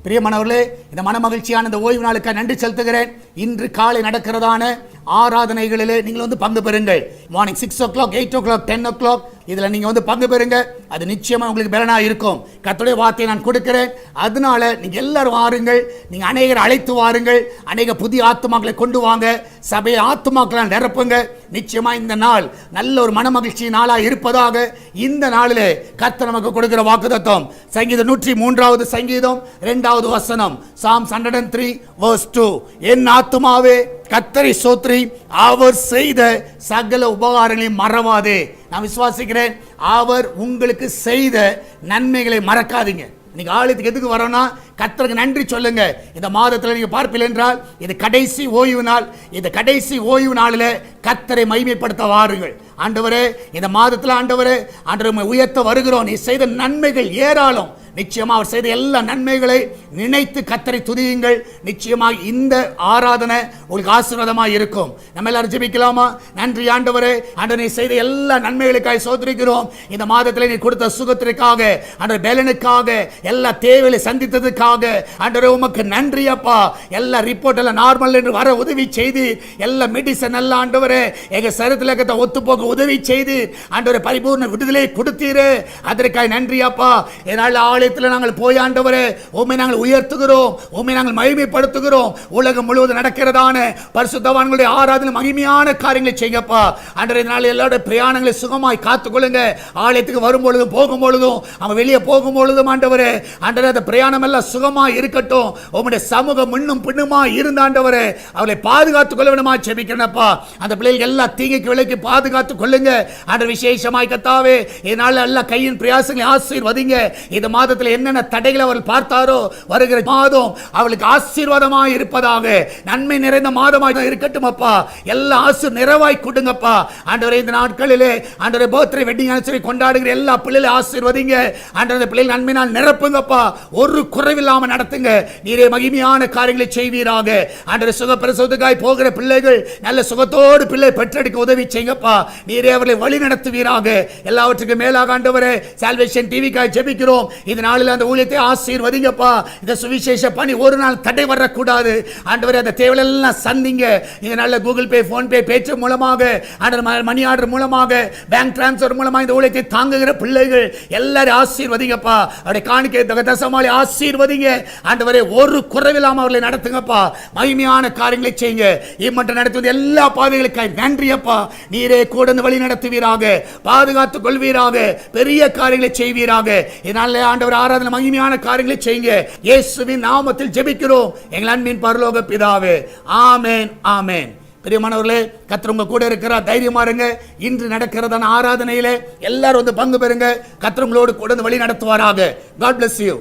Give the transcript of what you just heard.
பிரியமானவர்களே, இந்த மனமகிழ்ச்சியான இந்த ஓய்வு நாளுக்கு நன்றி செலுத்துகிறேன். இன்று காலை நடக்கிறதான ஆராதனைகளிலே நீங்கள் பங்கு பெறுங்கள். மார்னிங் 6 o'clock, 8 o'clock, 10 o'clock இதில் நீங்கள் பங்கு பெறுங்க. அது நிச்சயமாக உங்களுக்கு பலனாக இருக்கும். கர்த்தருடைய வார்த்தையை நான் கொடுக்கிறேன். அதனால நீங்கள் எல்லாரும் வாருங்கள். நீங்கள் அநேகர் அழைத்து வாருங்கள். அநேக புதிய ஆத்துமாக்களை கொண்டு வாங்க. சபையை ஆத்துமாக்களை நிரப்புங்க. நிச்சயமாக இந்த நாள் நல்ல ஒரு மனமகிழ்ச்சி நாளாக இருப்பதாக இந்த நாளிலே கர்த்தர் நமக்கு கொடுக்கிற வாக்குத்தத்தம் சங்கீதம் 103வது சங்கீதம் 2வது வசனம், Psalms 103 verse 2. என் ஆத்துமாவே கர்த்தரை ஸ்தோத்திரி, அவர் செய்த சகல உபகாரங்களையும் மறவாதே. நான் விசுவாசிக்கிறேன், அவர் உங்களுக்கு செய்த நன்மைகளை மறக்காதீங்க. இன்னைக்கு ஆலயத்துக்கு எதுக்கு வரோம்னா கர்த்தருக்கு நன்றி சொல்லுங்க. இந்த மாதத்தில் நீங்க பார்ப்பீர்கள் என்றால் இது கடைசி ஓய்வு நாள். இந்த கடைசி ஓய்வு நாளில் கர்த்தரை மகிமைப்படுத்த வாருங்கள். ஆண்டவரே, இந்த மாதத்தில் ஆண்டவரே உயர்த்த வருகிறோம். நீ செய்த நன்மைகள் ஏராளம். நிச்சயமாக அவர் செய்த எல்லா நன்மைகளை நினைத்து கர்த்தரை துதியுங்கள். நிச்சயமாக இந்த ஆராதனை உங்களுக்கு ஆசீர்வாதமாக இருக்கும். நம்ம எல்லாரும் ஜெபிக்கலாமா? நன்றி ஆண்டவரே, ஆண்டவரே செய்த எல்லா நன்மைகளுக்காக சோதரிக்கிறோம். இந்த மாதத்தில் நீ கொடுத்த சுகத்திற்காக, ஆண்டவரே பலனுக்காக, எல்லா தேவைகளை சந்தித்ததுக்காக ஆண்டவரே உமக்கு நன்றி அப்பா. எல்லா ரிப்போர்ட் எல்லாம் நார்மல் என்று வர உதவி செய்து, எல்லா மெடிசன் எல்லாம் ஆண்டவரே எங்க சரீரத்தில் ஒத்து போக உதவி செய்து ஆண்டவரே பரிபூர்ண விடுதலை கொடுத்தீரு. அதற்காக நன்றி அப்பா. என்னால் ஆலயத்தில் நாங்கள் போய் ஆண்டவரே உம்மை நாங்கள் உயர்த்துகிறோம், உம்மை நாங்கள் மகிமைப்படுத்துகிறோம். உலகம் முழுவதும் நடக்கிறதான பரிசுத்தவான்களுடைய ஆராதனை மகிமையான காரியங்களை செய்யப்பா. ஆண்டவரே இதனால் எல்லாருடைய பிரயாணங்களை சுகமாய் காத்துக்கொள்ளுங்க. ஆலயத்துக்கு வரும்பொழுதும் போகும்பொழுதும் அவன் வெளியே போகும்பொழுதும் ஆண்டவரே ஆண்டவரே அந்த பிரயாணம் எல்லாம் சுகமாய் இருக்கட்டும். உம்முடைய சமூகம் முன்னும் பின்னுமாய் இருந்த ஆண்டவரே அவளை பாதுகாத்துக் கொள்ள வேண்டுமா ஜெபிக்கிறேன்ப்பா. அந்த பிள்ளைகள் எல்லா தீங்குக்கு விலைக்கு பாதுகாத்துக் கொள்ளுங்க. ஆண்டவர் விசேஷமாய் கர்த்தாவே இதனால எல்லா கையின் பிரயாசங்களை ஆசீர்வதிங்க. இந்த மாதத்தில் என்னென்ன தடைகளை அவர் பார்த்தாரோ வருகிற மாதம் அவளுக்கு ஆசீர்வாதமாய் இருப்பதாக, நன்மை நிறைந்த மாதமாக இருக்கட்டும் அப்பா. எல்லா ஆசீர் நிறைவாய் கொடுங்கப்பா. ஆண்டவரே இந்த நாட்களிலே ஆண்டவரே பர்த்டே வெட்டிங் ஆனிவர்சரி கொண்டாடுகிற எல்லா பிள்ளைகளை ஆசீர்வதிங்க. ஆண்டவரே பிள்ளைகள் நன்மையினால் நிரப்புங்கப்பா. ஒரு குறைவில்லாம நடத்துங்க. நீரே மகிமையான காரியங்களை செய்வீராக. ஆண்டவரே சுகப்பிரசவத்துக்காய் போகிற பிள்ளைகள் நல்ல சுகத்தோடு பிள்ளை பெற்றெடுக்க உதவி செய்யுங்கப்பா. நீரே அவர்களை வழி நடத்துவீராக. எல்லாவற்றுக்கும் மேலாக ஆண்டவரே சால்வேஷன் டிவிக்காய் ஜெபிக்கிறோம். இந்த நாளில் அந்த ஊழியத்தை ஆசீர்வதிங்கப்பா. இந்த சுவிசேஷ பணி ஒரு நாள் தடை வரக்கூடாது. ஆண்டவரே அந்த தேவையெல்லாம் சந்திங்க. இந்த நல்ல கூகுள் பே, போன் பே, பேச்சு மூலமாக, மணி ஆர்டர் மூலமாக, பேங்க் டிரான்ஸ்ஃபர் மூலமாக இந்த ஊழியத்தை தாங்குகிற பிள்ளைகள் எல்லாரும் ஆசீர்வதிங்கப்பா. அவருடைய காணிக்கை தசமாளி ஆசீர்வதிங்க. ஆண்டவரே ஒரு குறைவில்லாம அவர்களை நடத்துங்கப்பா. மகிமையான காரியங்களை செய்யுங்க. இம்மட்டும் நடத்துவது எல்லா பாதைகளுக்காய் நன்றியப்பா. நீரே கூட வழி நடத்துவீராக, பாதுகாத்துக் கொள்வீராக, பெரிய காரியங்களை செய்வீராக. இதனால ஆண்டவர் ஆராதனை மகிமையான காரியங்களை செய்யுங்க. இயேசுவின் நாமத்தில் ஜெபிக்கிறோம் எங்கள் அன்பின் பரலோக பிதாவே. ஆமென், ஆமென். பிரியமானவர்களே, கர்த்தர் உங்க கூட இருக்கிறார். தைரியமா இருங்க. இன்று நடக்கிறதான ஆராதனையில எல்லாரும் பங்கு பெறுங்க. கர்த்தர் உங்களோடு கூட வழி நடத்துவாராக. God bless you.